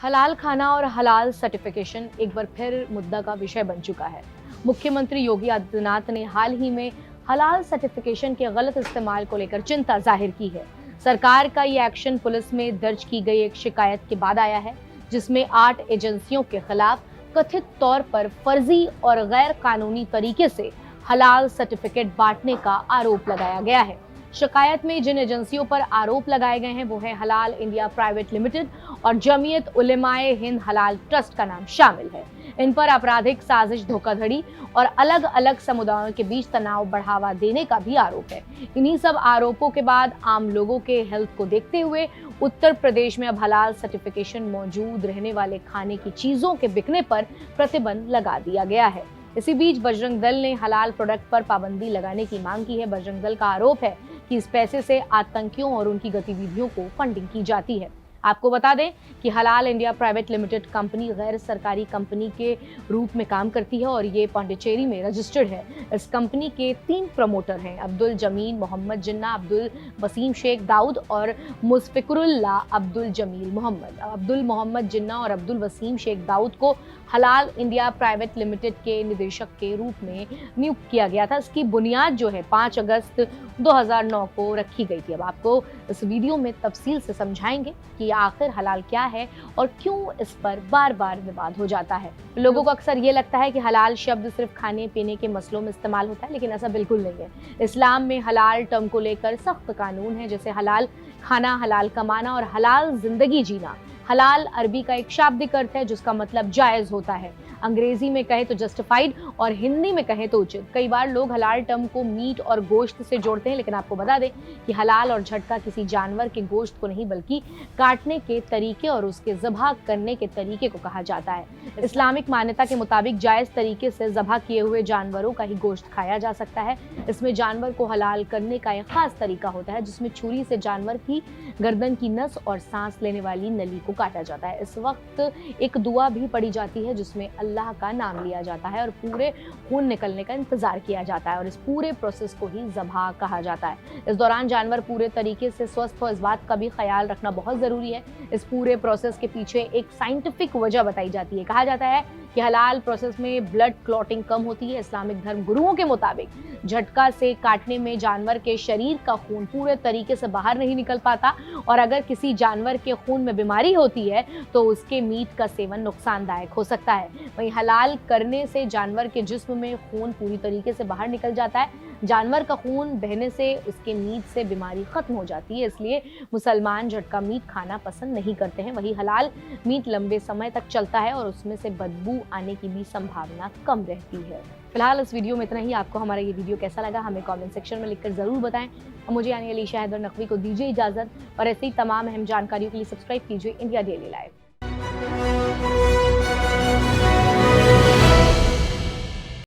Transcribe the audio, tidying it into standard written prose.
हलाल खाना और हलाल सर्टिफिकेशन एक बार फिर मुद्दा का विषय बन चुका है। मुख्यमंत्री योगी आदित्यनाथ ने हाल ही में हलाल सर्टिफिकेशन के गलत इस्तेमाल को लेकर चिंता जाहिर की है। सरकार का ये एक्शन पुलिस में दर्ज की गई एक शिकायत के बाद आया है, जिसमें 8 एजेंसियों के खिलाफ कथित तौर पर फर्जी और गैर कानूनी तरीके से हलाल सर्टिफिकेट बांटने का आरोप लगाया गया है। शिकायत में जिन एजेंसियों पर आरोप लगाए गए हैं वो है हलाल इंडिया प्राइवेट लिमिटेड और जमीयत उलेमाए हिंद हलाल ट्रस्ट का नाम शामिल है। इन पर आपराधिक साजिश, धोखाधड़ी और अलग अलग समुदायों के बीच तनाव बढ़ावा देने का भी आरोप है। इन्हीं सब आरोपों के बाद आम लोगों के हेल्थ को देखते हुए उत्तर प्रदेश में अब हलाल सर्टिफिकेशन मौजूद रहने वाले खाने की चीजों के बिकने पर प्रतिबंध लगा दिया गया है। इसी बीच बजरंग दल ने हलाल प्रोडक्ट पर पाबंदी लगाने की मांग की है। बजरंग दल का आरोप है कि इस पैसे से आतंकियों और उनकी गतिविधियों को फंडिंग की जाती है। आपको बता दें कि हलाल इंडिया प्राइवेट लिमिटेड कंपनी गैर सरकारी कंपनी के रूप में काम करती है और ये पांडिचेरी में रजिस्टर्ड है। इस कंपनी के 3 प्रमोटर हैं, अब्दुल जमील मोहम्मद जिन्ना, अब्दुल वसीम शेख दाऊद और मुस्फिकुरुल्लाह अब्दुल जमील मोहम्मद। अब्दुल मोहम्मद जिन्ना और अब्दुल वसीम शेख दाऊद को हलाल इंडिया प्राइवेट लिमिटेड के निदेशक के रूप में नियुक्त किया गया था। इसकी बुनियाद जो है 5 अगस्त 2009 को रखी गई थी। अब आपको इस वीडियो में तफसील से समझाएंगे कि आखिर हलाल क्या है और क्यों इस पर बार बार विवाद हो जाता है। लोगों को अक्सर ये लगता है कि हलाल शब्द सिर्फ खाने पीने के मसलों में इस्तेमाल होता है, लेकिन ऐसा बिल्कुल नहीं है। इस्लाम में हलाल टर्म को लेकर सख्त कानून है, जैसे हलाल खाना, हलाल कमाना और हलाल जिंदगी जीना। हलाल अरबी का एक शाब्दिक अर्थ है जिसका मतलब जायज होता है। अंग्रेजी में कहे तो जस्टिफाइड और हिंदी में कहे तो उचित। कई बार लोग हलाल टर्म को मीट और गोश्त से जोड़ते हैं, लेकिन आपको बता दें कि हलाल और झटका किसी जानवर के गोश्त को नहीं बल्कि काटने के तरीके और उसके ज़बह करने के तरीके को कहा जाता है। इस्लामिक मान्यता के मुताबिक जायज़ तरीके से ज़बह किए हुए जानवरों का ही गोश्त खाया जा सकता है। इसमें जानवर को हलाल करने का एक खास तरीका होता है, जिसमें छुरी से जानवर की गर्दन की नस और सांस लेने वाली नली को काटा जाता है। इस वक्त एक दुआ भी पढ़ी जाती है जिसमें अल्लाह का नाम लिया जाता है और पूरे खून निकलने का इंतजार किया जाता है और इस पूरे प्रोसेस को ही ज़बह कहा जाता है। इस दौरान जानवर पूरे तरीके से स्वस्थ हो, इस बात का भी ख्याल रखना बहुत ज़रूरी है। इस पूरे प्रोसेस के पीछे एक साइंटिफिक वजह बताई जाती है। कहा जाता है कि हलाल प्रोसेस में ब्लड क्लॉटिंग कम होती है। इस्लामिक धर्म गुरुओं के मुताबिक झटका से काटने में जानवर के शरीर का खून पूरे तरीके से बाहर नहीं निकल पाता और अगर किसी जानवर के खून में बीमारी होती है तो उसके मीट का सेवन नुकसानदायक हो सकता है। वहीं हलाल करने से जानवर के जिस्म में खून पूरी तरीके से बाहर निकल जाता है। जानवर का खून बहने से उसके मीट से बीमारी खत्म हो जाती है, इसलिए मुसलमान झटका मीट खाना पसंद नहीं करते हैं। वही हलाल मीट लंबे समय तक चलता है और उसमें से बदबू आने की भी संभावना कम रहती है। फिलहाल इस वीडियो में इतना ही। आपको हमारा ये वीडियो कैसा लगा हमें कमेंट सेक्शन में लिखकर जरूर बताएं और मुझे यानी अलीशा हैदर नकवी को दीजिए इजाजत और ऐसी तमाम अहम जानकारियों के लिए सब्सक्राइब कीजिए इंडिया डेली लाइव।